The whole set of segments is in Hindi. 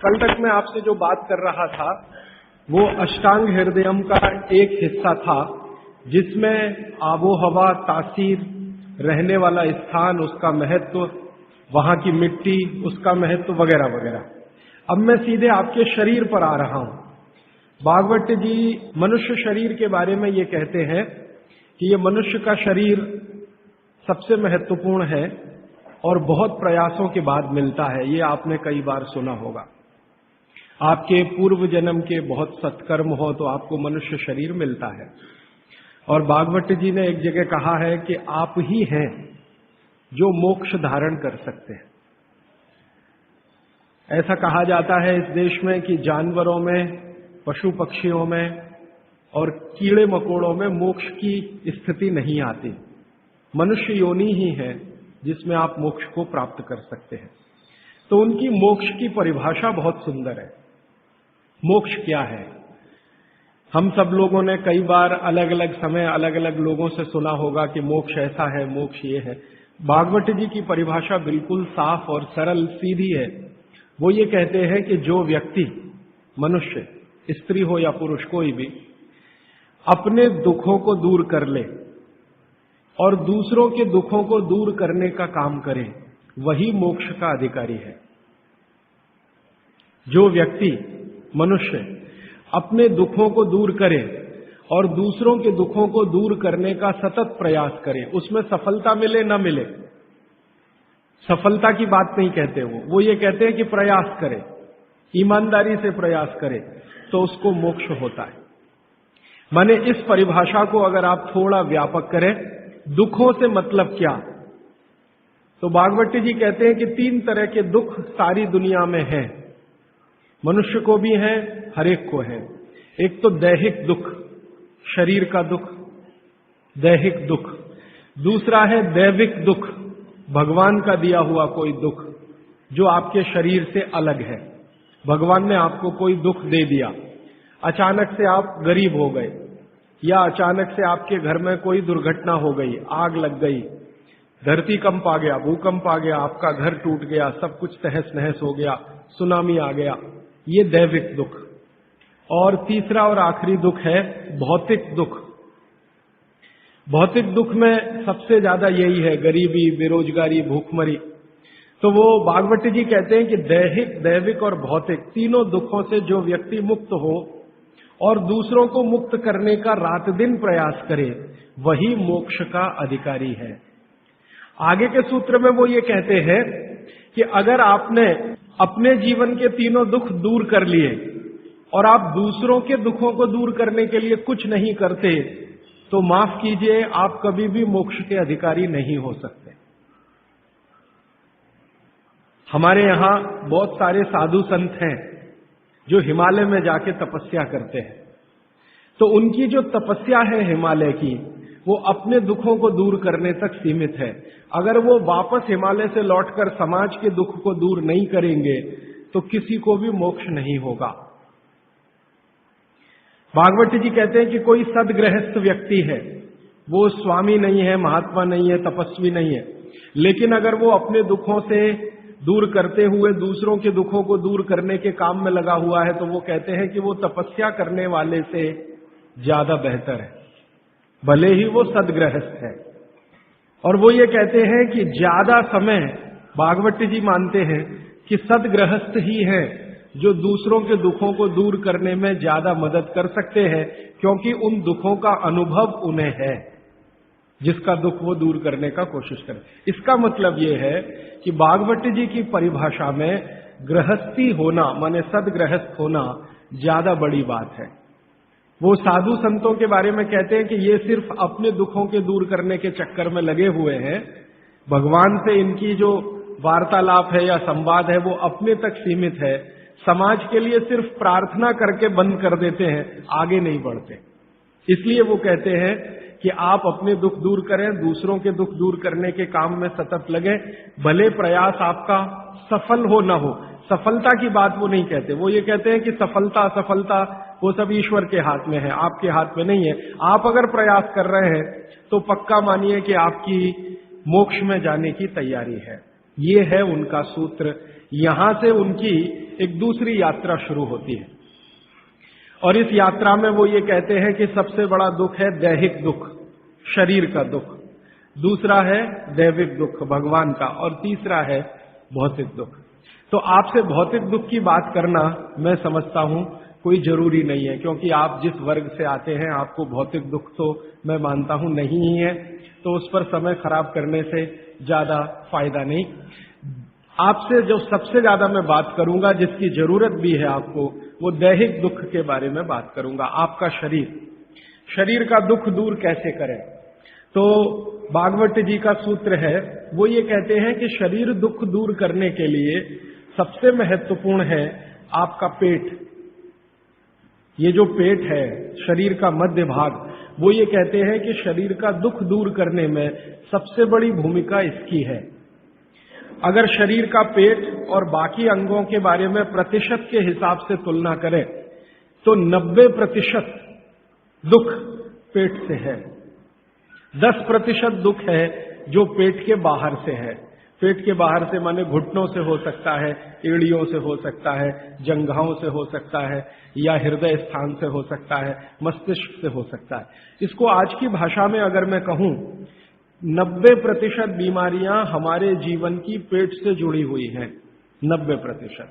कल तक मैं आपसे जो बात कर रहा था वो अष्टांग हृदयम का एक हिस्सा था, जिसमें आबो हवा, तासीर, रहने वाला स्थान, उसका महत्व, वहां की मिट्टी, उसका महत्व वगैरह वगैरह। अब मैं सीधे आपके शरीर पर आ रहा हूं। भागवत जी मनुष्य शरीर के बारे में ये कहते हैं कि ये मनुष्य का शरीर सबसे महत्वपूर्ण है और बहुत प्रयासों के बाद मिलता है। ये आपने कई बार सुना होगा। आपके पूर्व जन्म के बहुत सत्कर्म हो तो आपको मनुष्य शरीर मिलता है। और भागवत जी ने एक जगह कहा है कि आप ही हैं जो मोक्ष धारण कर सकते हैं। ऐसा कहा जाता है इस देश में कि जानवरों में, पशु पक्षियों में और कीड़े मकोड़ों में मोक्ष की स्थिति नहीं आती। मनुष्य योनि ही है जिसमें आप मोक्ष को प्राप्त कर सकते हैं। तो उनकी मोक्ष की परिभाषा बहुत सुंदर है। मोक्ष क्या है? हम सब लोगों ने कई बार अलग अलग समय अलग अलग लोगों से सुना होगा कि मोक्ष ऐसा है, मोक्ष ये है। भागवत जी की परिभाषा बिल्कुल साफ और सरल सीधी है। वो ये कहते हैं कि जो व्यक्ति, मनुष्य, स्त्री हो या पुरुष, कोई भी, अपने दुखों को दूर कर ले और दूसरों के दुखों को दूर करने का काम करे, वही मोक्ष का अधिकारी है। जो व्यक्ति, मनुष्य, अपने दुखों को दूर करे और दूसरों के दुखों को दूर करने का सतत प्रयास करे, उसमें सफलता मिले न मिले, सफलता की बात नहीं कहते वो ये कहते हैं कि प्रयास करे, ईमानदारी से प्रयास करे, तो उसको मोक्ष होता है। माने इस परिभाषा को अगर आप थोड़ा व्यापक करें, दुखों से मतलब क्या, तो भागवत जी कहते हैं कि 3 तरह के दुख सारी दुनिया में हैं। मनुष्य को भी है, हर एक को है। एक तो दैहिक दुख, शरीर का दुख, दैहिक दुख। दूसरा है दैविक दुख, भगवान का दिया हुआ कोई दुख जो आपके शरीर से अलग है। भगवान ने आपको कोई दुख दे दिया, अचानक से आप गरीब हो गए, या अचानक से आपके घर में कोई दुर्घटना हो गई, आग लग गई, धरती कंप आ गया, भूकंप आ गया, आपका घर टूट गया, सब कुछ तहस नहस हो गया, सुनामी आ गया, ये दैविक दुख। और तीसरा और आखिरी दुख है भौतिक दुख। भौतिक दुख में सबसे ज्यादा यही है, गरीबी, बेरोजगारी, भूखमरी। तो वो भागवत जी कहते हैं कि दैविक और भौतिक तीनों दुखों से जो व्यक्ति मुक्त हो और दूसरों को मुक्त करने का रात दिन प्रयास करे, वही मोक्ष का अधिकारी है। आगे के सूत्र में वो ये कहते हैं कि अगर आपने अपने जीवन के तीनों दुख दूर कर लिए और आप दूसरों के दुखों को दूर करने के लिए कुछ नहीं करते, तो माफ कीजिए, आप कभी भी मोक्ष के अधिकारी नहीं हो सकते। हमारे यहां बहुत सारे साधु संत हैं जो हिमालय में जाके तपस्या करते हैं। तो उनकी जो तपस्या है हिमालय की, वो अपने दुखों को दूर करने तक सीमित है। अगर वो वापस हिमालय से लौटकर समाज के दुख को दूर नहीं करेंगे तो किसी को भी मोक्ष नहीं होगा। भागवत जी कहते हैं कि कोई सदगृहस्थ व्यक्ति है, वो स्वामी नहीं है, महात्मा नहीं है, तपस्वी नहीं है, लेकिन अगर वो अपने दुखों से दूर करते हुए दूसरों के दुखों को दूर करने के काम में लगा हुआ है, तो वो कहते हैं कि वो तपस्या करने वाले से ज्यादा बेहतर है, भले ही वो सदगृहस्थ है। और वो ये कहते हैं कि ज्यादा समय, भागवत जी मानते हैं कि सदगृहस्थ ही है जो दूसरों के दुखों को दूर करने में ज्यादा मदद कर सकते हैं, क्योंकि उन दुखों का अनुभव उन्हें है, जिसका दुख वो दूर करने का कोशिश करें। इसका मतलब ये है कि भागवत जी की परिभाषा में गृहस्थी होना, माने सदगृहस्थ होना, ज्यादा बड़ी बात है। वो साधु संतों के बारे में कहते हैं कि ये सिर्फ अपने दुखों के दूर करने के चक्कर में लगे हुए हैं, भगवान से इनकी जो वार्तालाप है या संवाद है वो अपने तक सीमित है, समाज के लिए सिर्फ प्रार्थना करके बंद कर देते हैं, आगे नहीं बढ़ते। इसलिए वो कहते हैं कि आप अपने दुख दूर करें, दूसरों के दुख दूर करने के काम में सतत लगे, भले प्रयास आपका सफल हो ना हो। सफलता की बात वो नहीं कहते, वो ये कहते हैं कि सफलता असफलता वो सब ईश्वर के हाथ में है, आपके हाथ में नहीं है। आप अगर प्रयास कर रहे हैं तो पक्का मानिए कि आपकी मोक्ष में जाने की तैयारी है। ये है उनका सूत्र। यहां से उनकी एक दूसरी यात्रा शुरू होती है। और इस यात्रा में वो ये कहते हैं कि सबसे बड़ा दुख है दैहिक दुख, शरीर का दुख, दूसरा है दैविक दुख, भगवान का, और तीसरा है भौतिक दुख। तो आपसे भौतिक दुख की बात करना मैं समझता हूं कोई जरूरी नहीं है, क्योंकि आप जिस वर्ग से आते हैं आपको भौतिक दुख तो मैं मानता हूं नहीं ही है, तो उस पर समय खराब करने से ज्यादा फायदा नहीं। आपसे जो सबसे ज्यादा मैं बात करूंगा, जिसकी जरूरत भी है आपको, वो दैहिक दुख के बारे में बात करूंगा। आपका शरीर का दुख दूर कैसे करें। तो भागवत जी का सूत्र है, वो ये कहते हैं कि शरीर दुख दूर करने के लिए सबसे महत्वपूर्ण है आपका पेट। ये जो पेट है, शरीर का मध्य भाग, वो ये कहते हैं कि शरीर का दुख दूर करने में सबसे बड़ी भूमिका इसकी है। अगर शरीर का पेट और बाकी अंगों के बारे में प्रतिशत के हिसाब से तुलना करें तो 90% दुख पेट से है, 10% दुख है जो पेट के बाहर से है। पेट के बाहर से माने घुटनों से हो सकता है, एड़ियों से हो सकता है, जंघाओं से हो सकता है, या हृदय स्थान से हो सकता है, मस्तिष्क से हो सकता है। इसको आज की भाषा में अगर मैं कहूं, 90% बीमारियां हमारे जीवन की पेट से जुड़ी हुई हैं, 90%।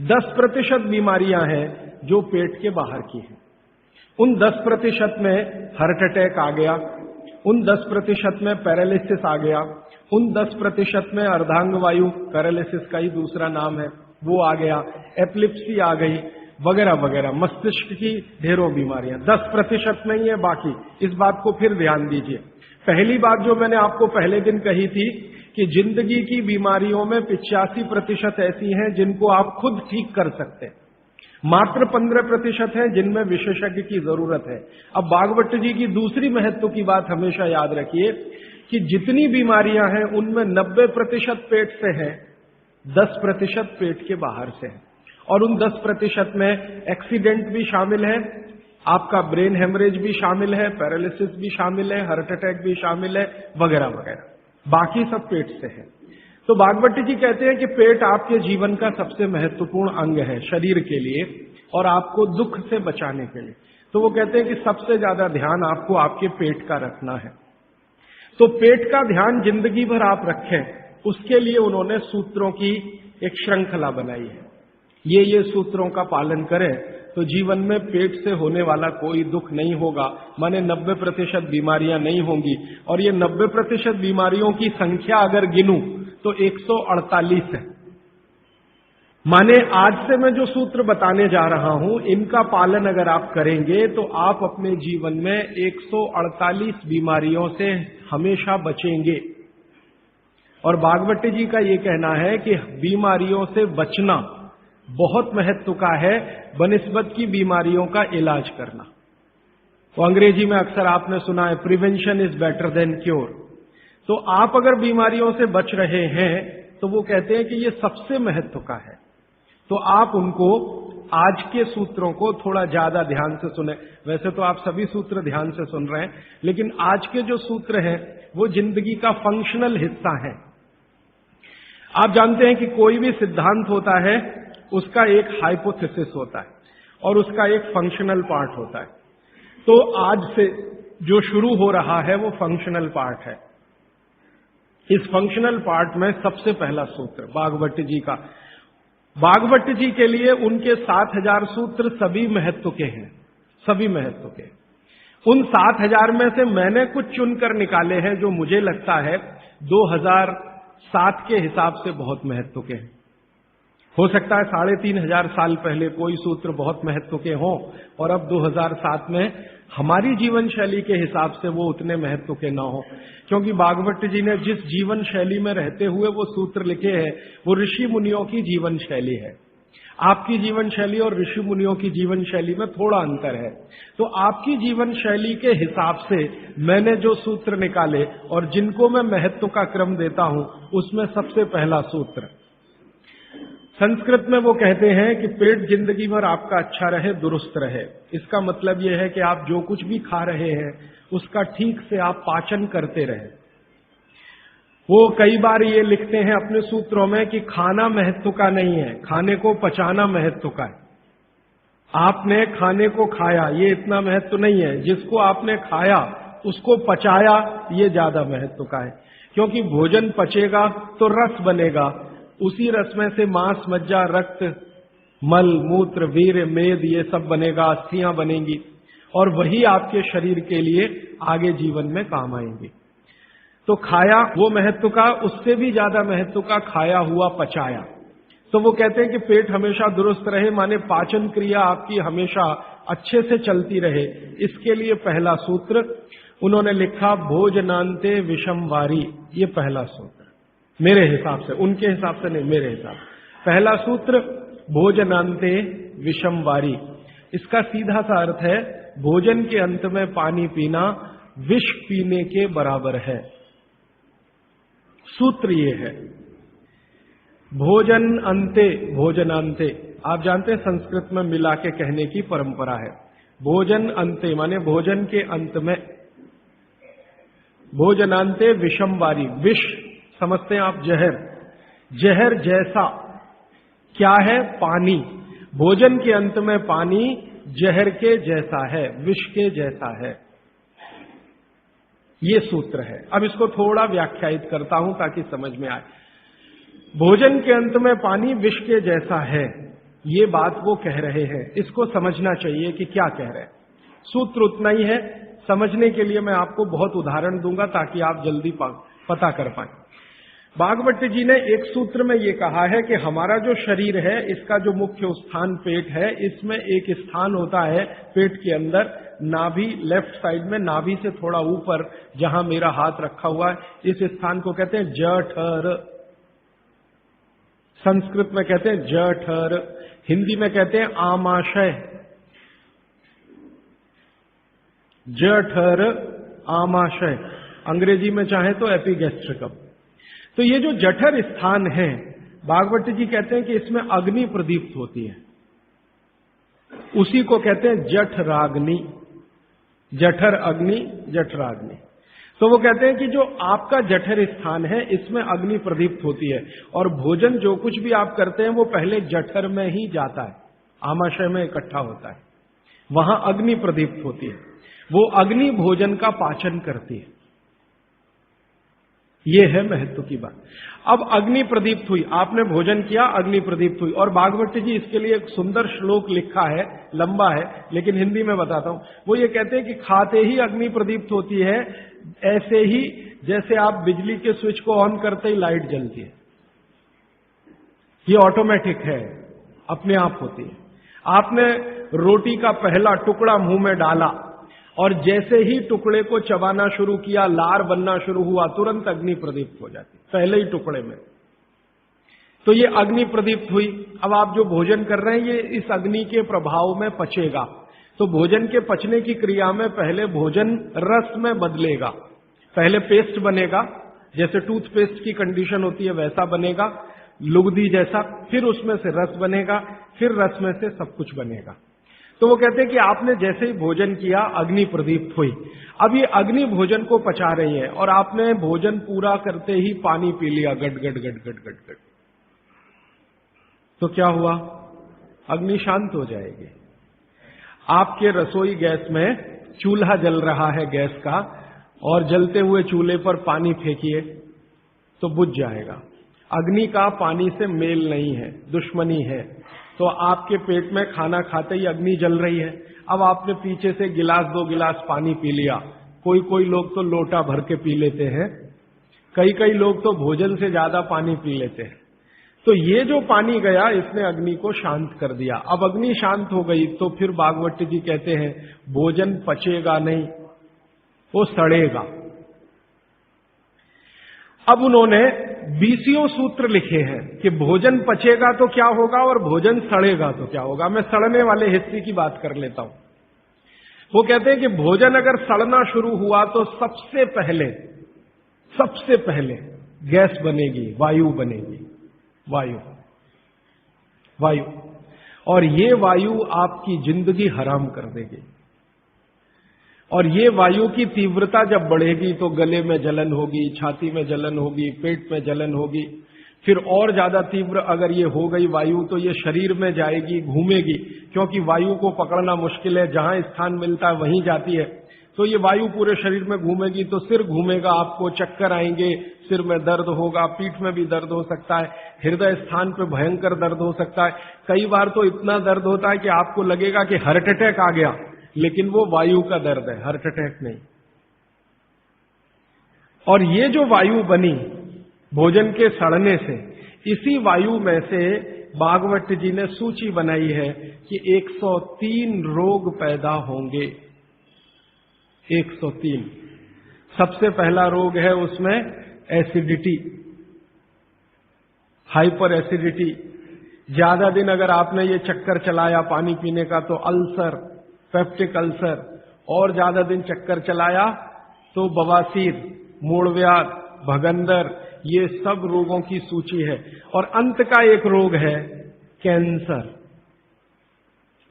10% बीमारियां हैं जो पेट के बाहर की हैं। उन 10% में हार्ट अटैक आ गया, उन 10% में पैरालिसिस आ गया, उन 10% में अर्धांग वायु, पैरालिसिस का ही दूसरा नाम है, वो आ गया, एपिलेप्सी आ गई, वगैरह वगैरह, मस्तिष्क की ढेरों बीमारियां। 10% में ही है बाकी। इस बात को फिर ध्यान दीजिए। पहली बात जो मैंने आपको पहले दिन कही थी कि जिंदगी की बीमारियों में 85% ऐसी हैं जिनको आप खुद ठीक कर सकते हैं, मात्र 15% है जिनमें विशेषज्ञ की जरूरत है। अब भागवत जी की दूसरी महत्व की बात हमेशा याद रखिए कि जितनी बीमारियां हैं उनमें 90% पेट से है, 10% पेट के बाहर से है। और उन 10% में एक्सीडेंट भी शामिल है, आपका ब्रेन हेमरेज भी शामिल है, पैरालिसिस भी शामिल है, हार्ट अटैक भी शामिल है, वगैरह वगैरह, बाकी सब पेट से है। तो भागवत जी कहते हैं कि पेट आपके जीवन का सबसे महत्वपूर्ण अंग है शरीर के लिए और आपको दुख से बचाने के लिए। तो वो कहते हैं कि सबसे ज्यादा ध्यान आपको आपके पेट का रखना है। तो पेट का ध्यान जिंदगी भर आप रखें, उसके लिए उन्होंने सूत्रों की एक श्रृंखला बनाई है। ये सूत्रों का पालन करें तो जीवन में पेट से होने वाला कोई दुख नहीं होगा, माने 90% बीमारियां नहीं होंगी। और ये 90% बीमारियों की संख्या अगर गिनूं तो 148 है। माने आज से मैं जो सूत्र बताने जा रहा हूं, इनका पालन अगर आप करेंगे तो आप अपने जीवन में 148 बीमारियों से हमेशा बचेंगे। और भागवत जी का ये कहना है कि बीमारियों से बचना बहुत महत्व का है बनिस्बत की बीमारियों का इलाज करना। तो अंग्रेजी में अक्सर आपने सुना है prevention is better than cure. तो आप अगर बीमारियों से बच रहे हैं तो वो कहते हैं कि ये सबसे महत्व का है। तो आप उनको आज के सूत्रों को थोड़ा ज्यादा ध्यान से सुने। वैसे तो आप सभी सूत्र ध्यान से सुन रहे हैं, लेकिन आज के जो सूत्र हैं वो जिंदगी का फंक्शनल हिस्सा है। आप जानते हैं कि कोई भी सिद्धांत होता है उसका एक हाइपोथेसिस होता है और उसका एक फंक्शनल पार्ट होता है। तो आज से जो शुरू हो रहा है वो फंक्शनल पार्ट है। इस फंक्शनल पार्ट में सबसे पहला सूत्र भागवत जी का, भागवत जी के लिए उनके 7000 सूत्र सभी महत्व के हैं, सभी महत्व के। उन 7000 में से मैंने कुछ चुनकर निकाले हैं जो मुझे लगता है 2007 के हिसाब से बहुत महत्व के हैं। हो सकता है 3500 साल पहले कोई सूत्र बहुत महत्व के हों और अब 2007 में हमारी जीवन शैली के हिसाब से वो उतने महत्व के ना हो, क्योंकि भागवत जी ने जिस जीवन शैली में रहते हुए वो सूत्र लिखे हैं वो ऋषि मुनियों की जीवन शैली है। आपकी जीवन शैली और ऋषि मुनियों की जीवन शैली में थोड़ा अंतर है। तो आपकी जीवन शैली के हिसाब से मैंने जो सूत्र निकाले और जिनको मैं महत्व का क्रम देता हूं, उसमें सबसे पहला सूत्र, संस्कृत में वो कहते हैं कि पेट जिंदगी भर आपका अच्छा रहे, दुरुस्त रहे। इसका मतलब यह है कि आप जो कुछ भी खा रहे हैं उसका ठीक से आप पाचन करते रहे। वो कई बार ये लिखते हैं अपने सूत्रों में कि खाना महत्व का नहीं है, खाने को पचाना महत्व का है। आपने खाने को खाया, ये इतना महत्व नहीं है। जिसको आपने खाया उसको पचाया, ये ज्यादा महत्व का है। क्योंकि भोजन पचेगा तो रस बनेगा, उसी रस में से मांस, मज्जा, रक्त, मल, मूत्र, वीर्य, मेद, ये सब बनेगा, अस्थियां बनेंगी, और वही आपके शरीर के लिए आगे जीवन में काम आएंगी। तो खाया वो महत्व का, उससे भी ज्यादा महत्व का खाया हुआ पचाया। तो वो कहते हैं कि पेट हमेशा दुरुस्त रहे, माने पाचन क्रिया आपकी हमेशा अच्छे से चलती रहे। इसके लिए पहला सूत्र उन्होंने लिखा, भोजनांते विषम वारी। ये पहला सूत्र मेरे हिसाब से, उनके हिसाब से नहीं, मेरे हिसाब से पहला सूत्र भोजनांते विषम वारी। इसका सीधा सा अर्थ है, भोजन के अंत में पानी पीना विष पीने के बराबर है। सूत्र ये है, भोजन अंते, भोजनांते, आप जानते हैं संस्कृत में मिला के कहने की परंपरा है। भोजन अंते माने भोजन के अंत में, भोजनांते विषम वारी। विष समझते हैं आप, जहर, जहर जैसा क्या है? पानी। भोजन के अंत में पानी जहर के जैसा है, विष के जैसा है। ये सूत्र है। अब इसको थोड़ा व्याख्यायित करता हूं ताकि समझ में आए। भोजन के अंत में पानी विष के जैसा है, ये बात वो कह रहे हैं। इसको समझना चाहिए कि क्या कह रहे हैं। सूत्र उतना ही है, समझने के लिए मैं आपको बहुत उदाहरण दूंगा ताकि आप जल्दी पता कर पाएं। भागवत जी ने एक सूत्र में ये कहा है कि हमारा जो शरीर है, इसका जो मुख्य स्थान पेट है, इसमें एक स्थान होता है पेट के अंदर, नाभि, लेफ्ट साइड में, नाभि से थोड़ा ऊपर जहां मेरा हाथ रखा हुआ है, इस स्थान को कहते हैं जठर। संस्कृत में कहते हैं जठर, हिंदी में कहते हैं आमाशय। जठर, आमाशय, अंग्रेजी में चाहे तो एपिगैस्ट्रिकम। तो ये जो जठर स्थान है, भागवत जी कहते हैं कि इसमें अग्नि प्रदीप्त होती है, उसी को कहते हैं जठराग्नि। जठर अग्नि, जठराग्नि। तो वो कहते हैं कि जो आपका जठर स्थान है, इसमें अग्नि प्रदीप्त होती है, और भोजन जो कुछ भी आप करते हैं वो पहले जठर में ही जाता है, आमाशय में इकट्ठा होता है, वहां अग्नि प्रदीप्त होती है। वो अग्नि भोजन का पाचन करती है। ये है महत्व की बात। अब अग्नि प्रदीप्त हुई, आपने भोजन किया, अग्नि प्रदीप्त हुई। और भागवत जी इसके लिए एक सुंदर श्लोक लिखा है, लंबा है लेकिन हिंदी में बताता हूं। वो ये कहते हैं कि खाते ही अग्नि प्रदीप्त होती है, ऐसे ही जैसे आप बिजली के स्विच को ऑन करते ही लाइट जलती है। ये ऑटोमेटिक है, अपने आप होती है। आपने रोटी का पहला टुकड़ा मुंह में डाला और जैसे ही टुकड़े को चबाना शुरू किया, लार बनना शुरू हुआ, तुरंत अग्नि प्रदीप्त हो जाती, पहले ही टुकड़े में। तो ये अग्नि प्रदीप्त हुई। अब आप जो भोजन कर रहे हैं, ये इस अग्नि के प्रभाव में पचेगा। तो भोजन के पचने की क्रिया में पहले भोजन रस में बदलेगा। पहले पेस्ट बनेगा, जैसे टूथपेस्ट की कंडीशन होती है वैसा बनेगा, लुगदी जैसा। फिर उसमें से रस बनेगा, फिर रस में से सब कुछ बनेगा। तो वो कहते हैं कि आपने जैसे ही भोजन किया, अग्नि प्रदीप्त हुई। अब ये अग्नि भोजन को पचा रही है, और आपने भोजन पूरा करते ही पानी पी लिया, गट गट गट गट गट गट। तो क्या हुआ? अग्नि शांत हो जाएगी। आपके रसोई गैस में चूल्हा जल रहा है गैस का, और जलते हुए चूल्हे पर पानी फेंकिए तो बुझ जाएगा। अग्नि का पानी से मेल नहीं है, दुश्मनी है। तो आपके पेट में खाना खाते ही अग्नि जल रही है। अब आपने पीछे से गिलास 2 गिलास पानी पी लिया। कोई कोई लोग तो लोटा भर के पी लेते हैं, कई लोग तो भोजन से ज्यादा पानी पी लेते हैं। तो ये जो पानी गया, इसने अग्नि को शांत कर दिया। अब अग्नि शांत हो गई तो फिर भागवत जी कहते हैं भोजन पचेगा नहीं, वो सड़ेगा। अब उन्होंने 20 सूत्र लिखे हैं कि भोजन पचेगा तो क्या होगा और भोजन सड़ेगा तो क्या होगा। मैं सड़ने वाले हिस्से की बात कर लेता हूं। वो कहते हैं कि भोजन अगर सड़ना शुरू हुआ तो सबसे पहले गैस बनेगी, वायु बनेगी, वायु। और ये वायु आपकी जिंदगी हराम कर देगी। और ये वायु की तीव्रता जब बढ़ेगी तो गले में जलन होगी, छाती में जलन होगी, पेट में जलन होगी। फिर और ज्यादा तीव्र अगर ये हो गई वायु तो ये शरीर में जाएगी, घूमेगी, क्योंकि वायु को पकड़ना मुश्किल है, जहां स्थान मिलता है वहीं जाती है। तो ये वायु पूरे शरीर में घूमेगी तो सिर घूमेगा, आपको चक्कर आएंगे, सिर में दर्द होगा, पीठ में भी दर्द हो सकता है, हृदय स्थान पे भयंकर दर्द हो सकता है। कई बार तो इतना दर्द होता है कि आपको लगेगा कि हार्ट अटैक आ गया, लेकिन वो वायु का दर्द है, हार्ट अटैक नहीं। और ये जो वायु बनी भोजन के सड़ने से, इसी वायु में से भागवत जी ने सूची बनाई है कि 103 रोग पैदा होंगे। 103। सबसे पहला रोग है उसमें एसिडिटी, हाइपर एसिडिटी। ज्यादा दिन अगर आपने ये चक्कर चलाया पानी पीने का तो अल्सर, पेप्टिक अल्सर, और ज्यादा दिन चक्कर चलाया तो बवासीर, मूढ़व्याध, भगंदर, ये सब रोगों की सूची है। और अंत का एक रोग है कैंसर,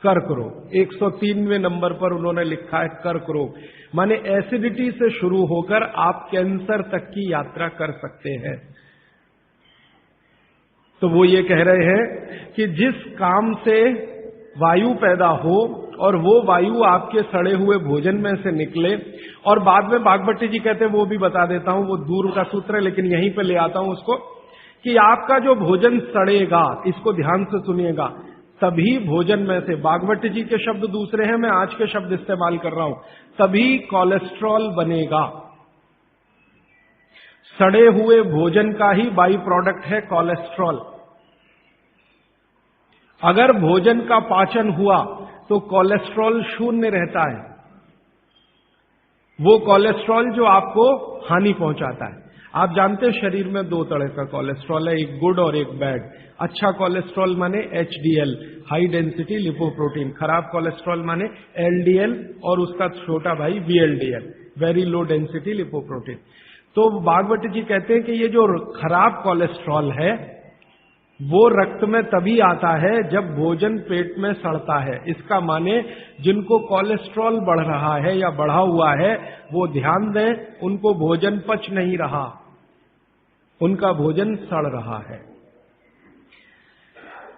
कर्क रोग। 103वें नंबर पर उन्होंने लिखा है कर्क रोग, माने एसिडिटी से शुरू होकर आप कैंसर तक की यात्रा कर सकते हैं। तो वो ये कह रहे हैं कि जिस काम से वायु पैदा हो और वो वायु आपके सड़े हुए भोजन में से निकले, और बाद में भागवत जी कहते हैं, वो भी बता देता हूं, वो दूर का सूत्र है लेकिन यहीं पे ले आता हूं उसको, कि आपका जो भोजन सड़ेगा, इसको ध्यान से सुनिएगा, तभी भोजन में से, भागवत जी के शब्द दूसरे हैं, मैं आज के शब्द इस्तेमाल कर रहा हूं, तभी कोलेस्ट्रॉल बनेगा। सड़े हुए भोजन का ही बाई प्रोडक्ट है कोलेस्ट्रॉल। अगर भोजन का पाचन हुआ तो कोलेस्ट्रॉल शून्य रहता है, वो कोलेस्ट्रॉल जो आपको हानि पहुंचाता है। आप जानते हैं शरीर में दो तरह का कोलेस्ट्रॉल है, एक गुड और एक बैड। अच्छा कोलेस्ट्रॉल माने एचडीएल, हाई डेंसिटी लिपोप्रोटीन। खराब कोलेस्ट्रॉल माने एलडीएल और उसका छोटा भाई VLDL, very low density lipoprotein. तो भागवत जी कहते हैं कि ये जो खराब कोलेस्ट्रॉल है वो रक्त में तभी आता है जब भोजन पेट में सड़ता है। इसका माने जिनको कोलेस्ट्रॉल बढ़ रहा है या बढ़ा हुआ है वो ध्यान दें, उनको भोजन पच नहीं रहा, उनका भोजन सड़ रहा है।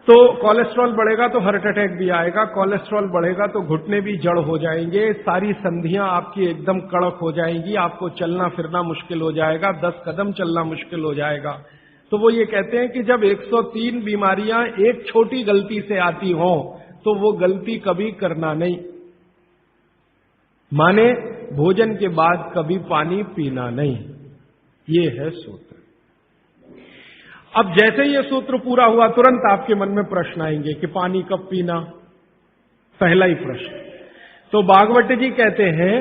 तो कोलेस्ट्रॉल बढ़ेगा तो हार्ट अटैक भी आएगा, कोलेस्ट्रॉल बढ़ेगा तो घुटने भी जड़ हो जाएंगे, सारी संधियां आपकी एकदम कड़क हो जाएंगी, आपको चलना फिरना मुश्किल हो जाएगा, 10 कदम चलना मुश्किल हो जाएगा। तो वो ये कहते हैं कि जब 103 बीमारियां एक छोटी गलती से आती हो तो वो गलती कभी करना नहीं, माने भोजन के बाद कभी पानी पीना नहीं। ये है सूत्र। अब जैसे ये सूत्र पूरा हुआ तुरंत आपके मन में प्रश्न आएंगे कि पानी कब पीना, पहला ही प्रश्न। तो भागवत जी कहते हैं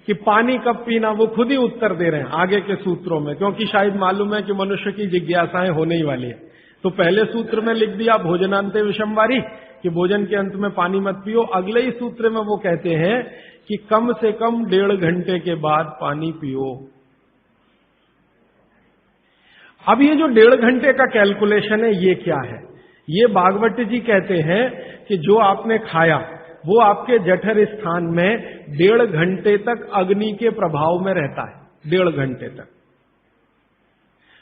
कि पानी कब पीना वो खुद ही उत्तर दे रहे हैं आगे के सूत्रों में, क्योंकि शायद मालूम है कि मनुष्य की जिज्ञासाएं होने ही वाली है। तो पहले सूत्र में लिख दिया भोजनांते विषमवारी कि भोजन के अंत में पानी मत पियो। अगले ही सूत्र में वो कहते हैं कि कम से कम 1.5 घंटे के बाद पानी पियो। अब ये जो 1.5 घंटे का कैलकुलेशन है ये क्या है? ये भागवत जी कहते हैं कि जो आपने खाया वो आपके जठर स्थान में 1.5 घंटे तक अग्नि के प्रभाव में रहता है, 1.5 घंटे तक।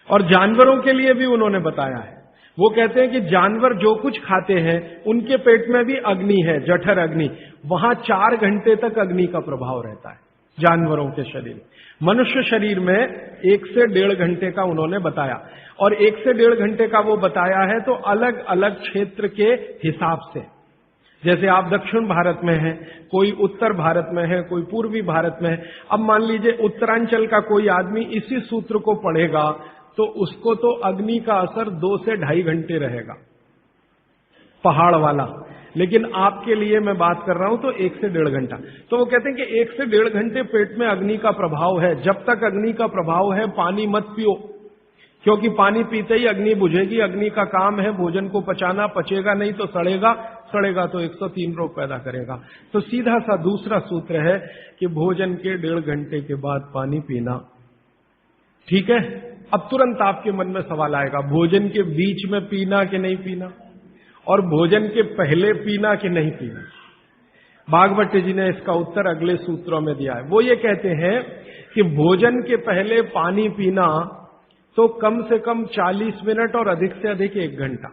और जानवरों के लिए भी उन्होंने बताया है, वो कहते हैं कि जानवर जो कुछ खाते हैं उनके पेट में भी अग्नि है, जठर अग्नि, वहां 4 घंटे तक अग्नि का प्रभाव रहता है जानवरों के शरीर। मनुष्य शरीर में 1 से 1.5 घंटे का उन्होंने बताया, और 1 से 1.5 घंटे का वो बताया है तो अलग अलग क्षेत्र के हिसाब से। जैसे आप दक्षिण भारत में हैं, कोई उत्तर भारत में है, कोई पूर्वी भारत में है। अब मान लीजिए उत्तरांचल का कोई आदमी इसी सूत्र को पढ़ेगा तो उसको तो अग्नि का असर 2 से 2.5 घंटे रहेगा, पहाड़ वाला। लेकिन आपके लिए मैं बात कर रहा हूं तो 1 से 1.5 घंटा। तो वो कहते हैं कि 1 से 1.5 घंटे पेट में अग्नि का प्रभाव है। जब तक अग्नि का प्रभाव है पानी मत पियो, क्योंकि पानी पीते ही अग्नि बुझेगी। अग्नि का काम है भोजन को पचाना, पचेगा नहीं तो सड़ेगा, सड़ेगा तो 103 रोग पैदा करेगा। तो सीधा सा दूसरा सूत्र है कि भोजन के 1.5 घंटे के बाद पानी पीना। ठीक है, अब तुरंत आपके मन में सवाल आएगा, भोजन के बीच में पीना कि नहीं पीना, और भोजन के पहले पीना कि नहीं पीना। भागवत जी ने इसका उत्तर अगले सूत्रों में दिया है। वो ये कहते हैं कि भोजन के पहले पानी पीना तो कम से कम 40 मिनट और अधिक से अधिक 1 घंटा।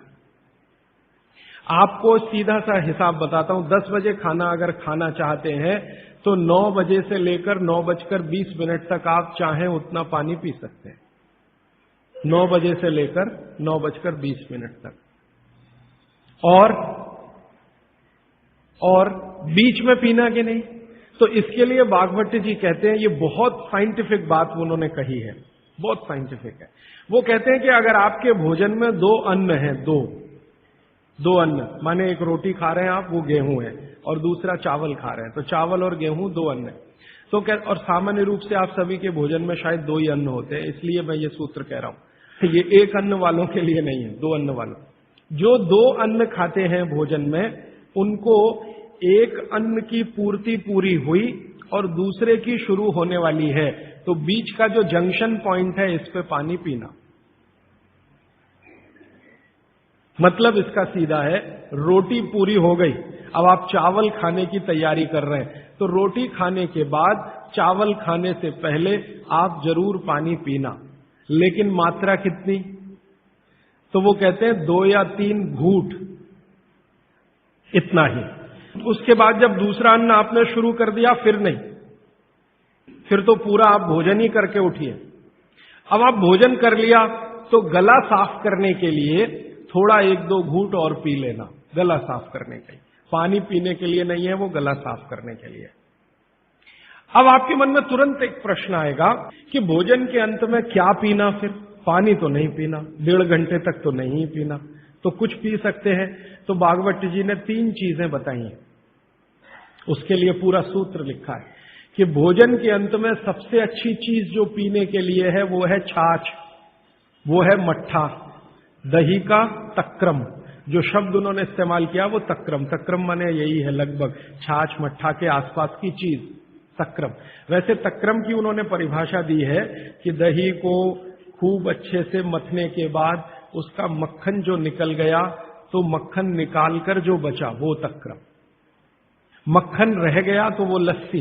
आपको सीधा सा हिसाब बताता हूं, 10 बजे खाना अगर खाना चाहते हैं तो 9 बजे से लेकर 9:20 तक आप चाहें उतना पानी पी सकते हैं। 9 बजे से लेकर 9:20 तक। और बीच में पीना कि नहीं, तो इसके लिए भागवत जी कहते हैं, ये बहुत साइंटिफिक बात उन्होंने कही है, बहुत साइंटिफिक है। वो कहते हैं कि अगर आपके भोजन में 2 अन्न हैं, दो अन्न, माने एक रोटी खा रहे हैं आप, वो गेहूं है, और दूसरा चावल खा रहे हैं, तो चावल और गेहूं 2 अन्न है। तो और सामान्य रूप से आप सभी के भोजन में शायद 2 ही अन्न होते हैं, इसलिए मैं ये सूत्र कह रहा हूं। ये 1 अन्न वालों के लिए नहीं है, 2 अन्न वालों। जो 2 अन्न खाते हैं भोजन में, उनको एक अन्न की पूर्ति पूरी हुई और दूसरे की शुरू होने वाली है, तो बीच का जो जंक्शन पॉइंट है, इस पे पानी पीना। मतलब इसका सीधा है, रोटी पूरी हो गई, अब आप चावल खाने की तैयारी कर रहे हैं, तो रोटी खाने के बाद चावल खाने से पहले आप जरूर पानी पीना, लेकिन मात्रा कितनी? तो वो कहते हैं 2 या 3 घूंट, इतना ही। उसके बाद जब दूसरा अन्न आपने शुरू कर दिया, फिर नहीं, फिर तो पूरा आप भोजन ही करके उठिए। अब आप भोजन कर लिया तो गला साफ करने के लिए थोड़ा 1-2 घूंट और पी लेना, गला साफ करने के लिए, पानी पीने के लिए नहीं है, वो गला साफ करने के लिए। अब आपके मन में तुरंत एक प्रश्न आएगा कि भोजन के अंत में क्या पीना? फिर पानी तो नहीं पीना, 1.5 घंटे तक तो नहीं पीना, तो कुछ पी सकते हैं। तो भागवत जी ने 3 चीजें बताई हैं, उसके लिए पूरा सूत्र लिखा है कि भोजन के अंत में सबसे अच्छी चीज जो पीने के लिए है वो है छाछ, वो है मट्ठा, दही का तक्रम। जो शब्द उन्होंने इस्तेमाल किया वो तक्रम, तक्रम माने यही है लगभग छाछ मट्ठा के आसपास की चीज, तक्रम। वैसे तक्रम की उन्होंने परिभाषा दी है कि दही को खूब अच्छे से मथने के बाद उसका मक्खन जो निकल गया, तो मक्खन निकालकर जो बचा वो तक्रम। मक्खन रह गया तो वो लस्सी,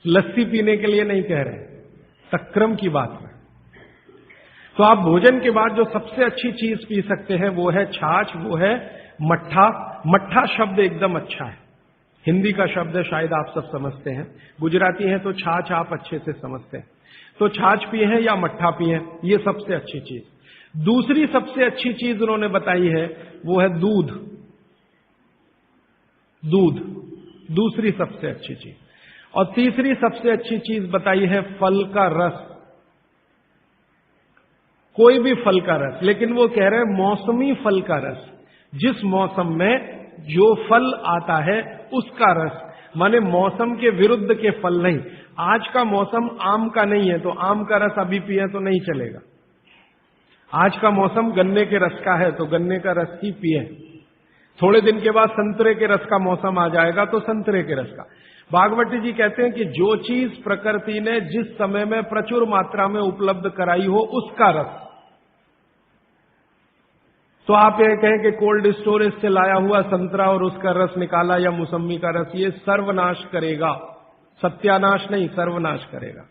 लस्सी पीने के लिए नहीं कह रहे, तक्रम की बात है। तो आप भोजन के बाद जो सबसे अच्छी चीज पी सकते हैं वो है छाछ, वो है मट्ठा। मट्ठा शब्द एकदम अच्छा है, हिंदी का शब्द है, शायद आप सब समझते हैं। गुजराती हैं तो छाछ आप अच्छे से समझते हैं। तो छाछ पिए हैं या मट्ठा पिए, ये सबसे अच्छी चीज। दूसरी सबसे अच्छी चीज उन्होंने बताई है वो है दूध, दूध दूसरी सबसे अच्छी चीज। और तीसरी सबसे अच्छी चीज बताई है फल का रस, कोई भी फल का रस, लेकिन वो कह रहे हैं मौसमी फल का रस, जिस मौसम में जो फल आता है उसका रस, माने मौसम के विरुद्ध के फल नहीं। आज का मौसम आम का नहीं है तो आम का रस अभी पिए तो नहीं चलेगा। आज का मौसम गन्ने के रस का है तो गन्ने का रस ही पिए। थोड़े दिन के बाद संतरे के रस का मौसम आ जाएगा तो संतरे के रस का। भागवत जी कहते हैं कि जो चीज प्रकृति ने जिस समय में प्रचुर मात्रा में उपलब्ध कराई हो उसका रस। तो आप ये कहें कि कोल्ड स्टोरेज से लाया हुआ संतरा और उसका रस निकाला या मौसम्मी का रस, ये सर्वनाश करेगा, सत्यानाश नहीं, सर्वनाश करेगा।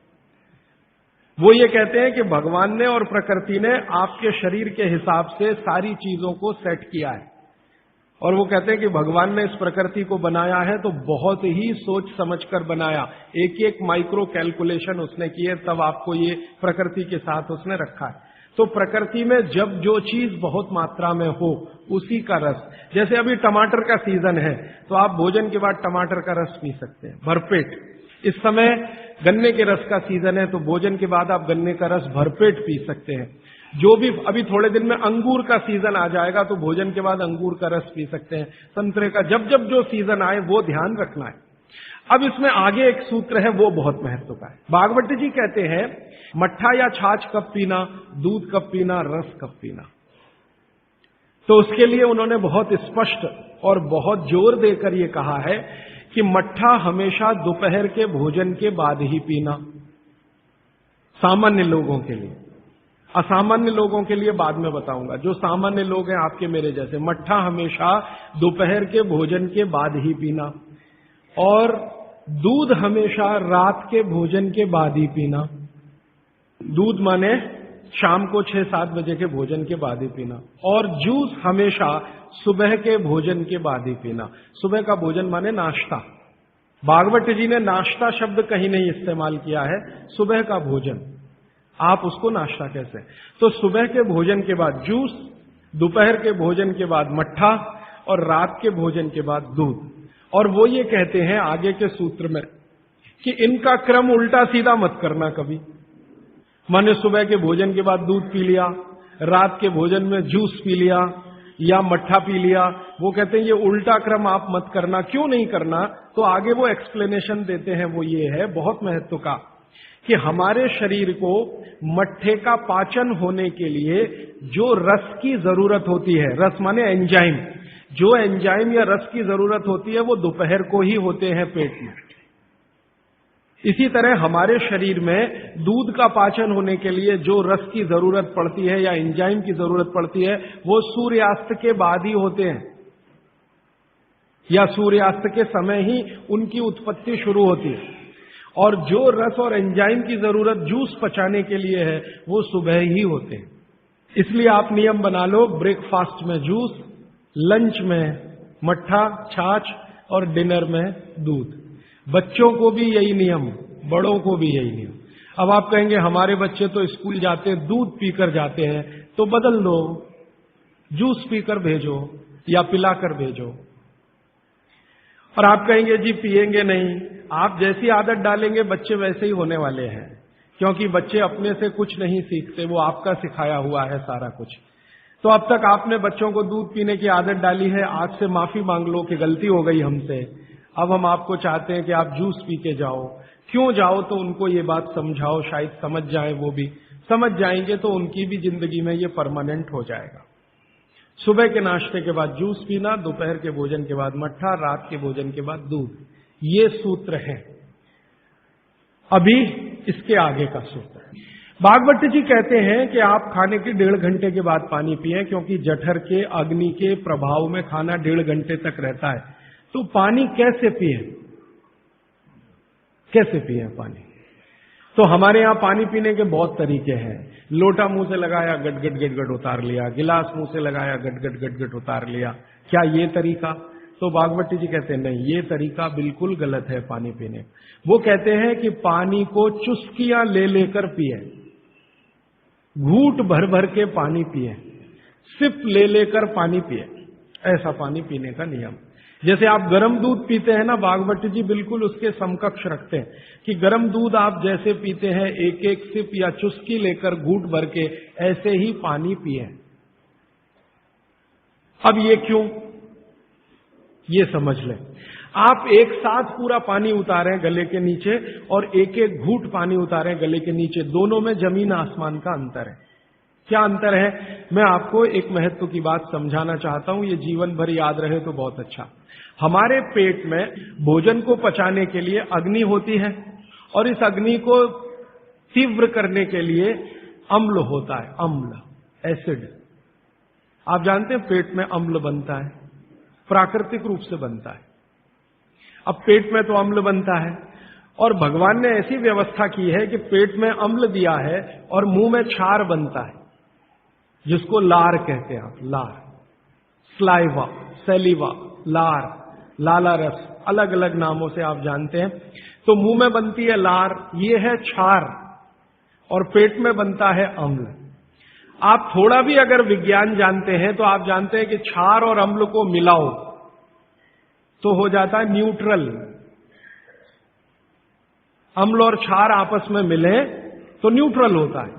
वो ये कहते हैं कि भगवान ने और प्रकृति ने आपके शरीर के हिसाब से सारी चीजों को सेट किया है, और वो कहते हैं कि भगवान ने इस प्रकृति को बनाया है तो बहुत ही सोच समझकर बनाया, एक एक माइक्रो कैलकुलेशन उसने किए, तब आपको ये प्रकृति के साथ उसने रखा है। तो प्रकृति में जब जो चीज बहुत मात्रा में हो उसी का रस, जैसे अभी टमाटर का सीजन है तो आप भोजन के बाद टमाटर का रस पी सकते हैं भरपेट। इस समय गन्ने के रस का सीजन है तो भोजन के बाद आप गन्ने का रस भरपेट पी सकते हैं। जो भी अभी थोड़े दिन में अंगूर का सीजन आ जाएगा तो भोजन के बाद अंगूर का रस पी सकते हैं, संतरे का, जब जब जो सीजन आए वो ध्यान रखना है। अब इसमें आगे एक सूत्र है वो बहुत महत्व का है। भागवत जी कहते हैं मट्ठा या छाछ कब पीना, दूध कब पीना, रस कब पीना। तो उसके लिए उन्होंने बहुत स्पष्ट और बहुत जोर देकर ये कहा है कि मट्ठा हमेशा दोपहर के भोजन के बाद ही पीना, सामान्य लोगों के लिए। असामान्य लोगों के लिए बाद में बताऊंगा। जो सामान्य लोग हैं आपके मेरे जैसे, मट्ठा हमेशा दोपहर के भोजन के बाद ही पीना। और दूध हमेशा रात के भोजन के बाद ही पीना। दूध माने शाम को 6-7 बजे के भोजन के बाद ही पीना। और जूस हमेशा सुबह के भोजन के बाद ही पीना। सुबह का भोजन माने नाश्ता। भागवत जी ने नाश्ता शब्द कहीं नहीं इस्तेमाल किया है, सुबह का भोजन। आप उसको नाश्ता कैसे? तो सुबह के भोजन के बाद जूस, दोपहर के भोजन के बाद मट्ठा और रात के भोजन के बाद दूध। और वो ये कहते हैं आगे के सूत्र में कि इनका क्रम उल्टा सीधा मत करना कभी। माने सुबह के भोजन के बाद दूध पी लिया, रात के भोजन में जूस पी लिया या मट्ठा पी लिया। वो कहते हैं ये उल्टा क्रम आप मत करना। क्यों नहीं करना? तो आगे वो एक्सप्लेनेशन देते हैं, वो ये है बहुत महत्व का कि हमारे शरीर को मट्ठे का पाचन होने के लिए जो रस की जरूरत होती है, रस माने एंजाइम, जो एंजाइम या रस की जरूरत होती है वो दोपहर को ही होते हैं पेट में। इसी तरह हमारे शरीर में दूध का पाचन होने के लिए जो रस की जरूरत पड़ती है या एंजाइम की जरूरत पड़ती है वो सूर्यास्त के बाद ही होते हैं, या सूर्यास्त के समय ही उनकी उत्पत्ति शुरू होती है। और जो रस और एंजाइम की जरूरत जूस पचाने के लिए है वो सुबह ही होते हैं। इसलिए आप नियम बना लो, ब्रेकफास्ट में जूस, लंच में मट्ठा छाछ और डिनर में दूध। बच्चों को भी यही नियम, बड़ों को भी यही नियम। अब आप कहेंगे हमारे बच्चे तो स्कूल जाते हैं दूध पीकर जाते हैं, तो बदल दो, जूस पीकर भेजो या पिलाकर भेजो। और आप कहेंगे जी पिएंगे नहीं। आप जैसी आदत डालेंगे बच्चे वैसे ही होने वाले हैं, क्योंकि बच्चे अपने से कुछ नहीं सीखते, वो आपका सिखाया हुआ है सारा कुछ। तो अब तक आपने बच्चों को दूध पीने की आदत डाली है, आज से माफी मांग लो कि गलती हो गई हमसे। अब हम आपको चाहते हैं कि आप जूस पी के जाओ। क्यों जाओ? तो उनको ये बात समझाओ, शायद समझ जाए, वो भी समझ जाएंगे तो उनकी भी जिंदगी में ये परमानेंट हो जाएगा। सुबह के नाश्ते के बाद जूस पीना, दोपहर के भोजन के बाद मट्ठा, रात के भोजन के बाद दूध। ये सूत्र है। अभी इसके आगे का सूत्र भागवत जी कहते हैं कि आप खाने के 1.5 घंटे के बाद पानी पिएं, क्योंकि जठर के अग्नि के प्रभाव में खाना 1.5 घंटे तक रहता है। तो पानी कैसे पिए? कैसे पिए पानी? तो हमारे यहां पानी पीने के बहुत तरीके हैं। लोटा मुंह से लगाया, गट गट गट गट उतार लिया। गिलास मुंह से लगाया, गट गट गट गट उतार लिया। क्या ये तरीका? तो भागवत जी कहते हैं नहीं, ये तरीका बिल्कुल गलत है पानी पीने। वो कहते हैं कि पानी को चुस्कियां ले लेकर पिए, घूंट भर भर के पानी पिए, सिप ले लेकर पानी पिए। ऐसा पानी पीने का नियम। जैसे आप गर्म दूध पीते हैं ना, भागवत जी बिल्कुल उसके समकक्ष रखते हैं कि गर्म दूध आप जैसे पीते हैं एक एक सिप या चुस्की लेकर घूंट भर के, ऐसे ही पानी पिए। अब ये क्यों? ये समझ लें। आप एक साथ पूरा पानी उतारें गले के नीचे और एक एक घूंट पानी उतारें गले के नीचे, दोनों में जमीन आसमान का अंतर है। क्या अंतर है? मैं आपको एक महत्व की बात समझाना चाहता हूं, ये जीवन भर याद रहे तो बहुत अच्छा। हमारे पेट में भोजन को पचाने के लिए अग्नि होती है और इस अग्नि को तीव्र करने के लिए अम्ल होता है, अम्ल, एसिड। आप जानते हैं पेट में अम्ल बनता है, प्राकृतिक रूप से बनता है। अब पेट में तो अम्ल बनता है और भगवान ने ऐसी व्यवस्था की है कि पेट में अम्ल दिया है और मुंह में क्षार बनता है, जिसको लार कहते हैं आप, लार, स्लाइवा, सैलिवा, लार, लाला रस, अलग अलग नामों से आप जानते हैं। तो मुंह में बनती है लार, ये है क्षार, और पेट में बनता है अम्ल। आप थोड़ा भी अगर विज्ञान जानते हैं तो आप जानते हैं कि क्षार और अम्ल को मिलाओ तो हो जाता है न्यूट्रल। अम्ल और क्षार आपस में मिले तो न्यूट्रल होता है,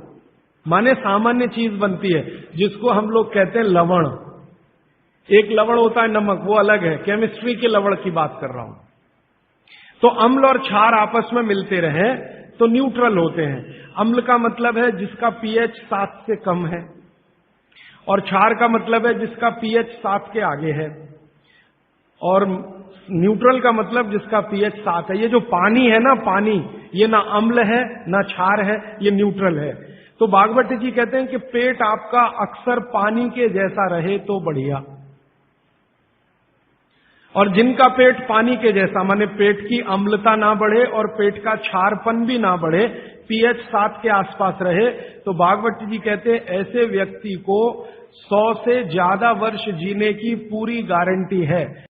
माने सामान्य चीज बनती है, जिसको हम लोग कहते हैं लवण। एक लवण होता है नमक, वो अलग है, केमिस्ट्री के लवण की बात कर रहा हूं। तो अम्ल और क्षार आपस में मिलते रहे तो न्यूट्रल होते हैं। अम्ल का मतलब है जिसका पीएच 7 से कम है, और क्षार का मतलब है जिसका पीएच 7 के आगे है, और न्यूट्रल का मतलब जिसका पीएच 7 है। ये जो पानी है ना, पानी, ये ना अम्ल है ना क्षार है, ये न्यूट्रल है। तो भागवत जी कहते हैं कि पेट आपका अक्सर पानी के जैसा रहे तो बढ़िया। और जिनका पेट पानी के जैसा, माने पेट की अम्लता ना बढ़े और पेट का क्षारपन भी ना बढ़े, pH 7 के आसपास रहे, तो भागवत जी कहते हैं ऐसे व्यक्ति को 100 से ज्यादा वर्ष जीने की पूरी गारंटी है।